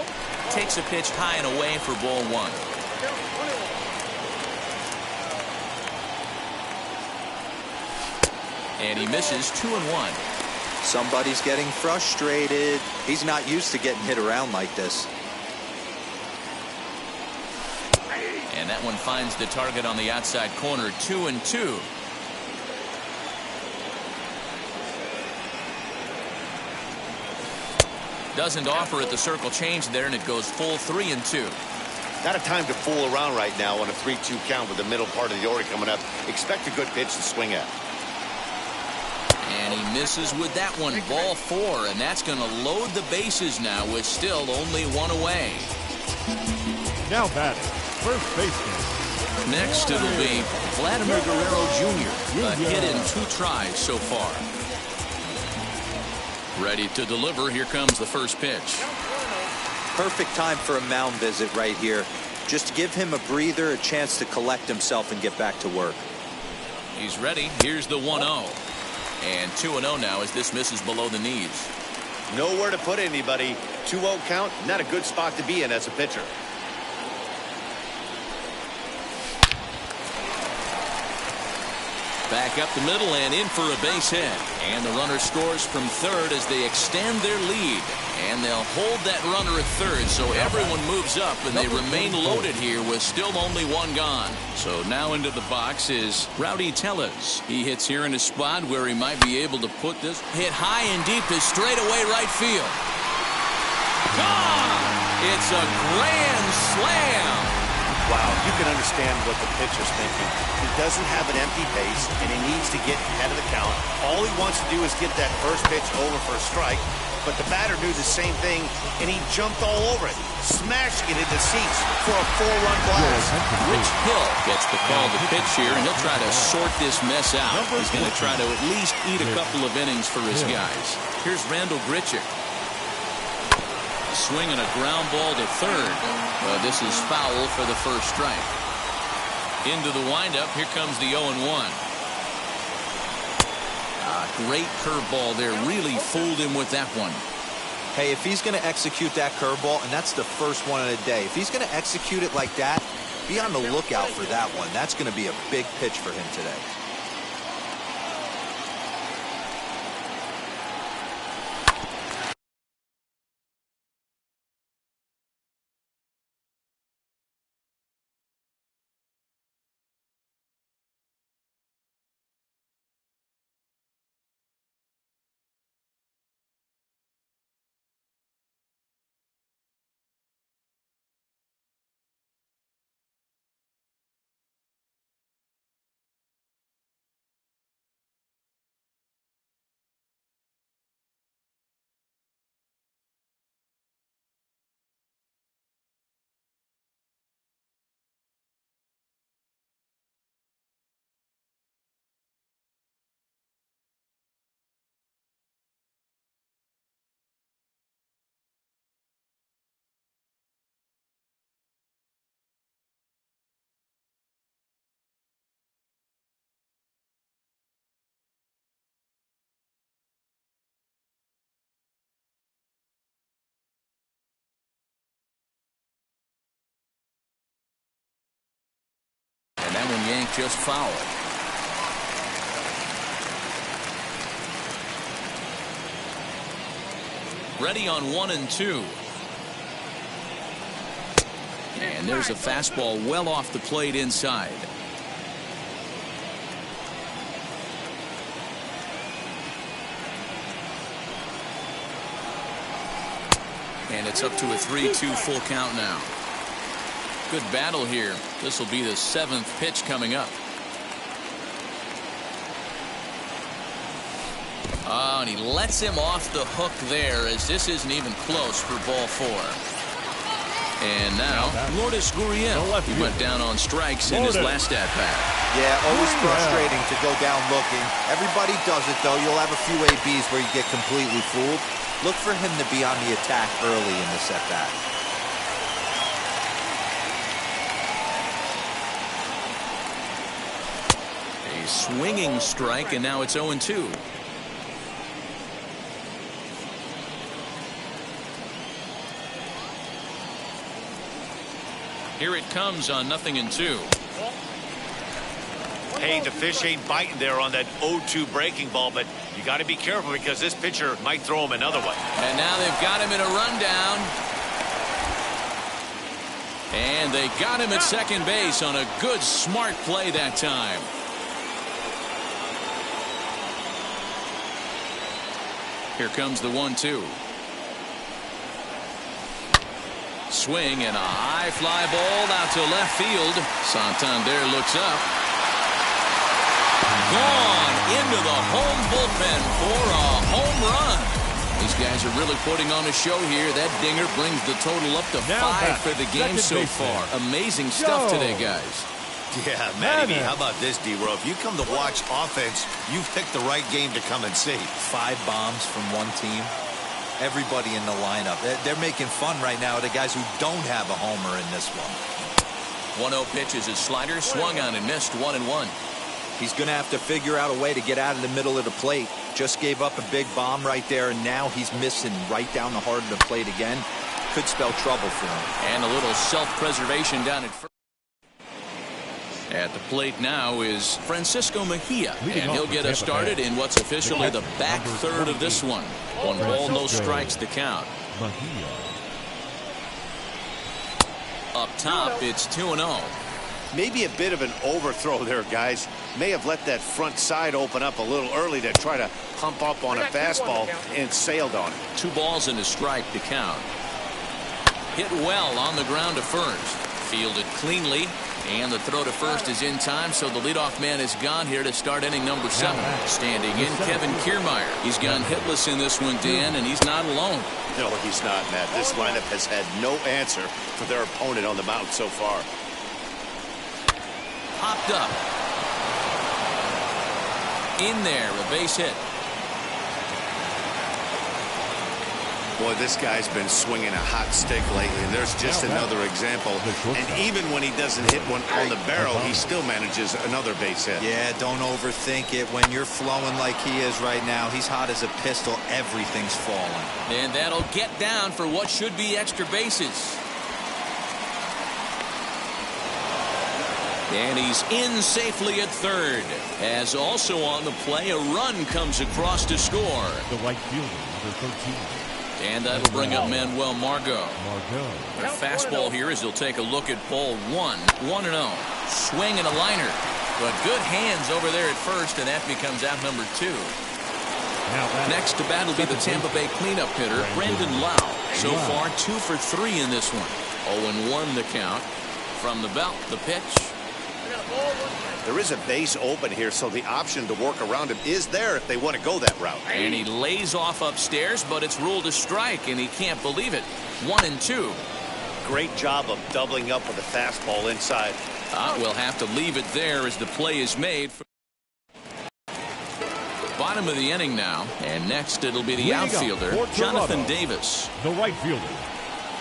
Takes a pitch high and away for ball one. And he misses 2-1. Somebody's getting frustrated. He's not used to getting hit around like this. And that one finds the target on the outside corner. 2-2. Doesn't offer at the circle change there, and it goes full 3-2. Not a time to fool around right now on a 3-2 count with the middle part of the order coming up. Expect a good pitch to swing at. And he misses with that one. Ball 4, and that's going to load the bases now with still only one away. Now batting, first baseman. Next, it'll be Vladimir Guerrero Jr. A hit in 2 tries so far. Ready to deliver. Here comes the first pitch. Perfect time for a mound visit right here. Just to give him a breather, a chance to collect himself and get back to work. He's ready. Here's the 1-0. And 2-0 now as this misses below the knees. Nowhere to put anybody. 2-0 count, not a good spot to be in as a pitcher. Back up the middle and in for a base hit. And the runner scores from third as they extend their lead. And they'll hold that runner at third, so everyone moves up, and they remain loaded here with still only one gone. So now into the box is Rowdy Tellez. He hits here in a spot where he might be able to put this hit high and deep to straightaway right field. Gone! It's a grand slam. Wow, you can understand what the pitcher's thinking. He doesn't have an empty base, and he needs to get ahead of the count. All he wants to do is get that first pitch over for a strike, but the batter knew the same thing, and he jumped all over it, smashing it into seats for a 4-run blast. Rich Hill gets the call to pitch here, and he'll try to sort this mess out. He's going to try to at least eat a couple of innings for his guys. Here's Randall Grichuk. Swinging a ground ball to third. This is foul for the first strike. Into the windup. Here comes the 0-1. Great curveball there. Really fooled him with that one. Hey, if he's going to execute that curveball, and that's the first one of the day, if he's going to execute it like that, be on the lookout for that one. That's going to be a big pitch for him today. yanked just foul. Ready on 1 and 2. And there's a fastball well off the plate inside. And it's up to a 3-2 full count now. Good battle here. This will be the 7th pitch coming up. Oh, and he lets him off the hook there, as this isn't even close for ball 4. And now, Lourdes Gurriel. He went down on strikes in his last at-bat. Yeah, always frustrating to go down looking. Everybody does it, though. You'll have a few ABs where you get completely fooled. Look for him to be on the attack early in this at-bat. A swinging strike, and now it's 0-2. Here it comes on 0-2. Hey, the fish ain't biting there on that 0-2 breaking ball, but you got to be careful because this pitcher might throw him another one. And now they've got him in a rundown. And they got him at second base on a good, smart play that time. Here comes the 1-2. Swing and a high fly ball out to left field. Santander looks up. Gone into the home bullpen for a home run. These guys are really putting on a show here. That dinger brings the total up to 5 for the game so far. Amazing stuff today, guys. Yeah, Matty, how about this, D-Row? If you come to watch offense, you've picked the right game to come and see. 5 bombs from one team. Everybody in the lineup. They're making fun right now of the guys who don't have a homer in this one. 1-0 pitch is his slider, swung on and missed. 1-1. He's going to have to figure out a way to get out of the middle of the plate. Just gave up a big bomb right there, and now he's missing right down the heart of the plate again. Could spell trouble for him. And a little self-preservation down at first. At the plate now is Francisco Mejia, and he'll get us started in what's officially the back third of this one. 1 ball, no strikes to count. Up top, it's 2-0. Maybe a bit of an overthrow there, guys. May have let that front side open up a little early to try to pump up on a fastball and sailed on it. 2 balls and a strike to count. Hit well on the ground to first. Fielded cleanly. And the throw to first is in time, so the leadoff man is gone here to start inning number 7. Standing in, Kevin Kiermaier. He's gone hitless in this one, Dan, and he's not alone. No, he's not, Matt. This lineup has had no answer for their opponent on the mound so far. Popped up. In there, a base hit. Boy, this guy's been swinging a hot stick lately, and there's just another example. And even when he doesn't hit one on the barrel, he still manages another base hit. Yeah, don't overthink it. When you're flowing like he is right now, he's hot as a pistol. Everything's falling. And that'll get down for what should be extra bases. And he's in safely at third. As also on the play, a run comes across to score. The right fielder, number 13. And that'll bring up Manuel Margot. A fastball here as he'll take a look at ball 1. 1-0. Swing and a liner. But good hands over there at first, and that becomes out number 2. Next to bat will be the Tampa Bay cleanup hitter, Brandon Lau. So far, 2 for 3 in this one. 0-1 the count. From the belt, the pitch. There is a base open here, so the option to work around him is there if they want to go that route. And he lays off upstairs, but it's ruled a strike, and he can't believe it. 1-2. Great job of doubling up with a fastball inside. We'll have to leave it there as the play is made. Bottom of the inning now, and next it'll be the outfielder, Jonathan Davis. The right fielder,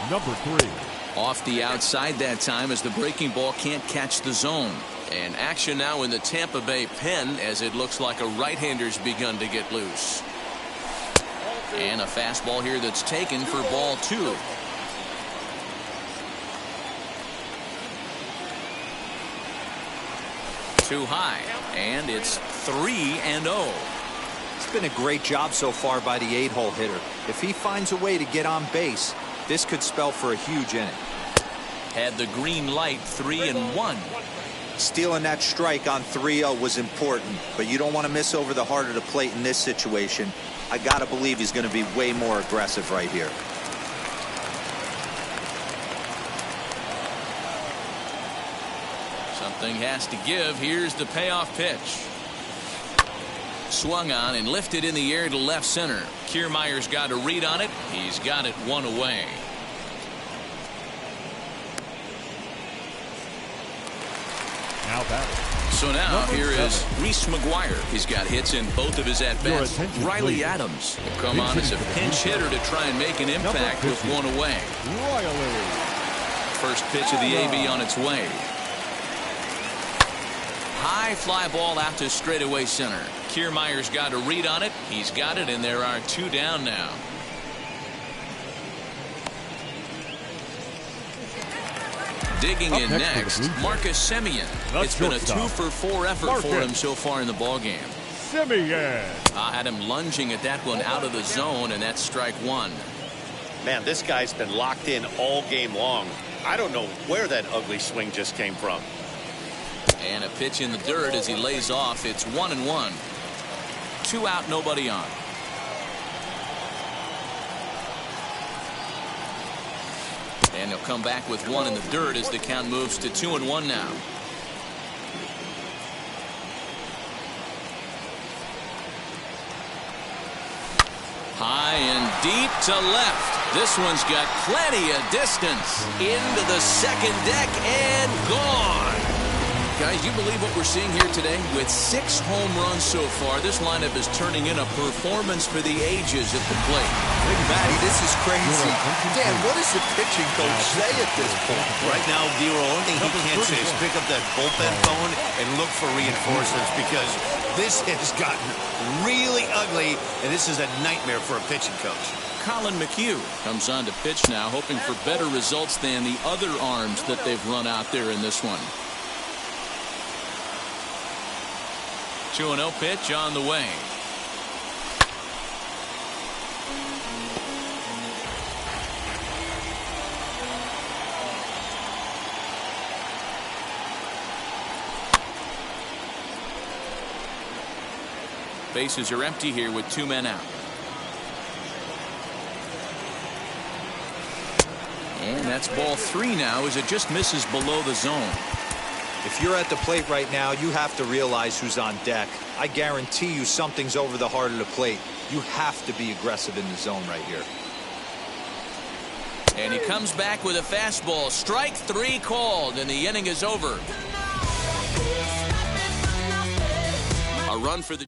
number 3. Off the outside that time as the breaking ball can't catch the zone. And action now in the Tampa Bay pen as it looks like a right-hander's begun to get loose. And a fastball here that's taken for ball 2. Too high, and it's 3-0. It's been a great job so far by the 8-hole hitter. If he finds a way to get on base, this could spell for a huge inning. Had the green light, 3-1. Stealing that strike on 3-0 was important, but you don't want to miss over the heart of the plate in this situation. I gotta believe he's going to be way more aggressive right here. Something has to give. Here's the payoff pitch. Swung on and lifted in the air to left center. Kiermaier's got a read on it. He's got it one away. Now batting. So now Number here 7. is Reese McGuire. He's got hits in both of his at-bats. Riley please. Adams will come on as a pinch hitter to try and make an impact with one away. Riley. First pitch of the AB on its way. High fly ball out to straightaway center. Kiermaier's got a read on it. He's got it, and there are 2 down now. Digging in next, Marcus Semien. It's been a 2-for-4 effort for him so far in the ballgame. Semien. I had him lunging at that one out of the zone, and that's strike 1. Man, this guy's been locked in all game long. I don't know where that ugly swing just came from. And a pitch in the dirt as he lays off. It's 1-1. 2 out, nobody on. And he'll come back with 1 in the dirt as the count moves to 2-1 now. High and deep to left. This one's got plenty of distance. Into the second deck and gone. Guys, you believe what we're seeing here today? With 6 home runs so far, this lineup is turning in a performance for the ages at the plate. Matty, this is crazy. Dan, what does the pitching coach say at this point? Right now, the only thing he can't say is pick up that bullpen phone and look for reinforcements, because this has gotten really ugly, and this is a nightmare for a pitching coach. Colin McHugh comes on to pitch now, hoping for better results than the other arms that they've run out there in this one. 2-0 pitch on the way. Bases are empty here with 2 men out. And that's ball 3 now as it just misses below the zone. If you're at the plate right now, you have to realize who's on deck. I guarantee you something's over the heart of the plate. You have to be aggressive in the zone right here. And he comes back with a fastball. Strike 3 called, and the inning is over. A run for the...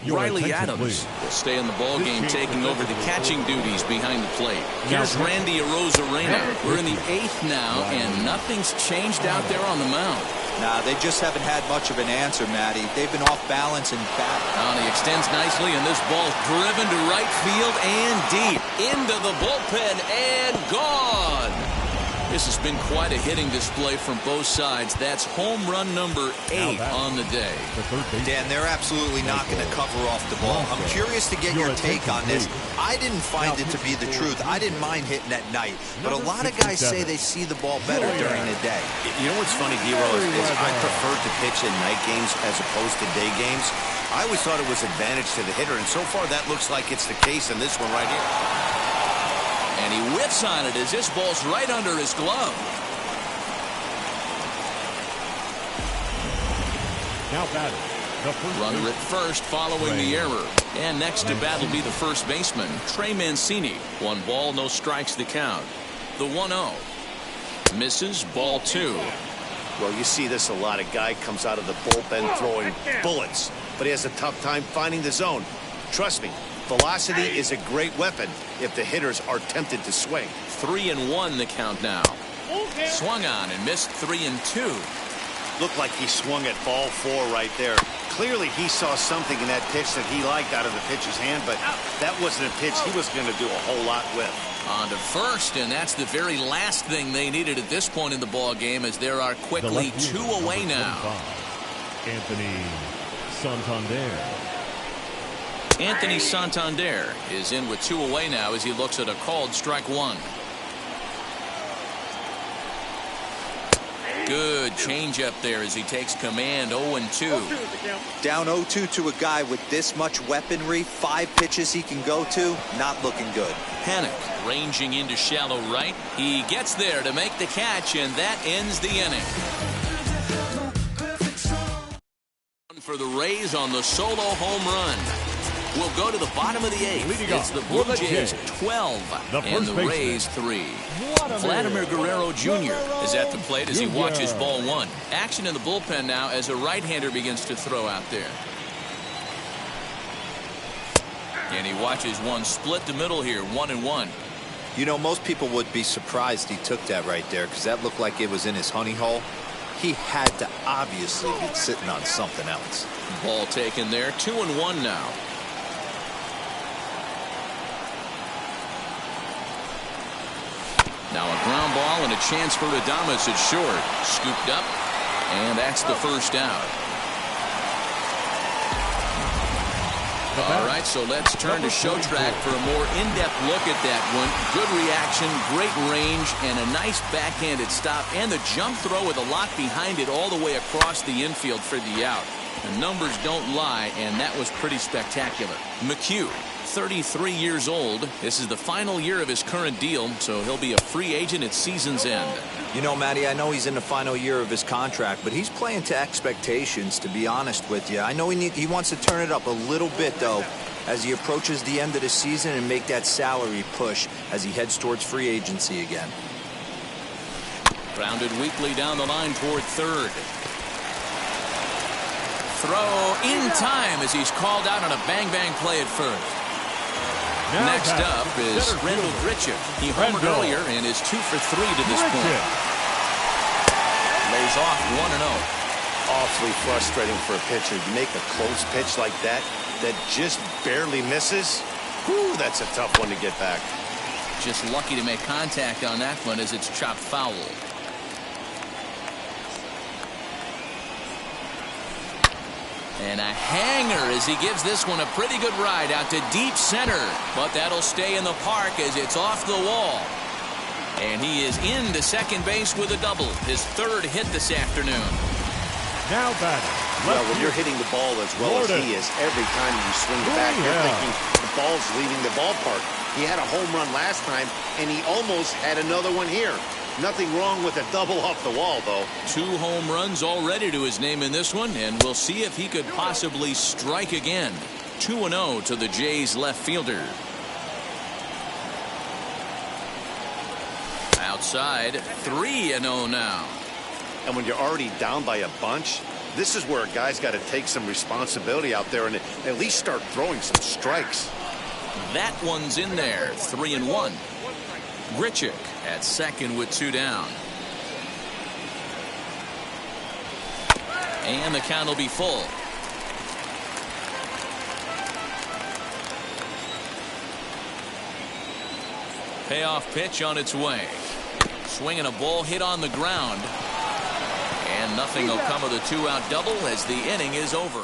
Riley Adams will stay in the ballgame, taking over the catching duties behind the plate. Here's Randy Arozarena. We're in the 8th now, and nothing's changed out there on the mound. Nah, they just haven't had much of an answer, Matty. They've been off balance and back. And he extends nicely, and this ball's driven to right field and deep. Into the bullpen and gone. This has been quite a hitting display from both sides. That's home run number 8 on the day. Dan, they're absolutely not going to cover off the ball. I'm curious to get your take on this. I didn't find it to be the truth. I didn't mind hitting at night. But a lot of guys say they see the ball better during the day. You know what's funny, D-Roll, is I prefer to pitch in night games as opposed to day games. I always thought it was advantage to the hitter, and so far that looks like it's the case in this one right here. And he whips on it as this ball's right under his glove. Now batting. Runner at first following the error. And next to bat will be the first baseman, Trey Mancini. 1 ball, no strikes the count. The 1-0. Misses, ball 2. Well, you see this a lot. A guy comes out of the bullpen throwing bullets, but he has a tough time finding the zone. Trust me, velocity is a great weapon if the hitters are tempted to swing. 3-1 the count now. Swung on and missed 3-2. Looked like he swung at ball 4 right there. Clearly he saw something in that pitch that he liked out of the pitcher's hand, but that wasn't a pitch he was going to do a whole lot with. On to first, and that's the very last thing they needed at this point in the ball game, as there are quickly 2 away now. Anthony Santander. Anthony Santander is in with 2 away now as he looks at a called strike 1. Good changeup there as he takes command. 0-2. Down 0-2 to a guy with this much weaponry, 5 pitches he can go to, not looking good. Panic ranging into shallow right. He gets there to make the catch, and that ends the inning. For the Rays on the solo home run. We'll go to the bottom of the 8th. It's the Blue Jays 12 and the Rays 3. Vladimir Guerrero Jr. is at the plate as he watches ball 1. Action in the bullpen now as a right-hander begins to throw out there. And he watches one split the middle here, 1-1. You know, most people would be surprised he took that right there because that looked like it was in his honey hole. He had to obviously be sitting on something else. Ball taken there, 2-1 now. Now a ground ball and a chance for Adames at short. Scooped up, and that's the first out. All right, so let's turn to show track for a more in-depth look at that one. Good reaction, great range, and a nice backhanded stop, and the jump throw with a lot behind it all the way across the infield for the out. The numbers don't lie, and that was pretty spectacular. McHugh, 33 years old. This is the final year of his current deal, so he'll be a free agent at season's end. You know, Matty, I know he's in the final year of his contract, but he's playing to expectations, to be honest with you. I know he wants to turn it up a little bit, though, as he approaches the end of the season and make that salary push as he heads towards free agency again. Grounded weakly down the line toward third. Throw in time as he's called out on a bang-bang play at first. Next up is Randall Grichuk. He homered earlier and is 2 for 3 to this point. Lays off 1-0. Awfully frustrating for a pitcher. You make a close pitch like that just barely misses. Whew, that's a tough one to get back. Just lucky to make contact on that one as it's chopped foul. And a hanger as he gives this one a pretty good ride out to deep center. But that'll stay in the park as it's off the wall. And he is into second base with a double. His 3rd hit this afternoon. Now batting. Well, when you're hitting the ball as well as he is, every time you swing back, you're thinking the ball's leaving the ballpark. He had a home run last time, and he almost had another one here. Nothing wrong with a double off the wall, though. 2 home runs already to his name in this one, and we'll see if he could possibly strike again. 2-0 to the Jays left fielder. Outside, 3-0 now. And when you're already down by a bunch, this is where a guy's got to take some responsibility out there and at least start throwing some strikes. That one's in there, 3-1. Grichuk at second with 2 down. And the count will be full. Payoff pitch on its way. Swinging a ball hit on the ground. And nothing will come of the 2-out double as the inning is over.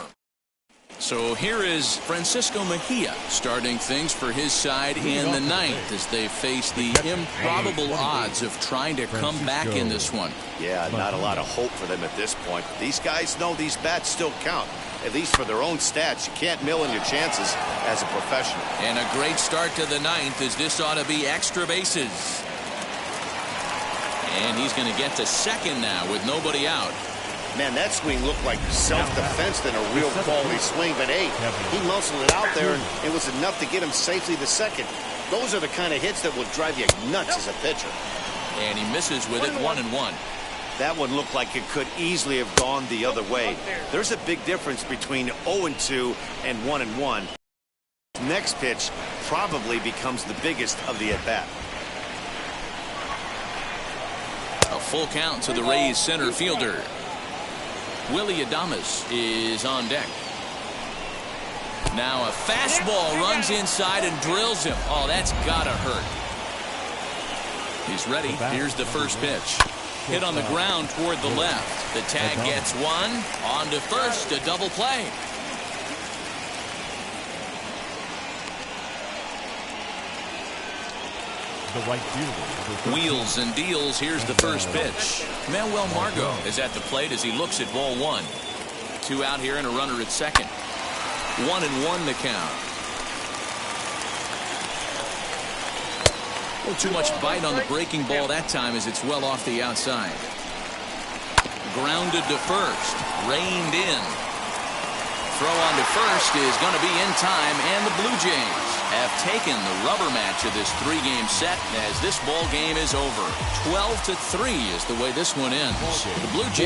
So here is Francisco Mejia starting things for his side in the 9th as they face the improbable odds of trying to come back in this one. Yeah, not a lot of hope for them at this point. These guys know these bats still count, at least for their own stats. You can't mill in your chances as a professional. And a great start to the 9th as this ought to be extra bases. And he's going to get to second now with nobody out. Man, that swing looked like self-defense than a real quality swing, but hey, he muscled it out there, and it was enough to get him safely to second. Those are the kind of hits that will drive you nuts as a pitcher. And he misses with it, 1-1. That one looked like it could easily have gone the other way. There's a big difference between 0-2 and 1-1. Next pitch probably becomes the biggest of the at-bat. A full count to the Rays center fielder. Willie Adames is on deck. Now a fastball runs inside and drills him. Oh, that's gotta hurt. He's ready. Here's the first pitch. Hit on the ground toward the left. The tag gets one. On to first, a double play. The right fielder. Wheels and deals. Here's the first pitch. Manuel Margot is at the plate as he looks at ball one. 2 out here and a runner at second. 1-1 the count. A little too much bite on the breaking ball that time as it's well off the outside. Grounded to first. Reined in. Throw on to first is going to be in time, and the Blue Jays have taken the rubber match of this 3-game set as this ball game is over. 12-3 is the way this one ends. The Blue Jays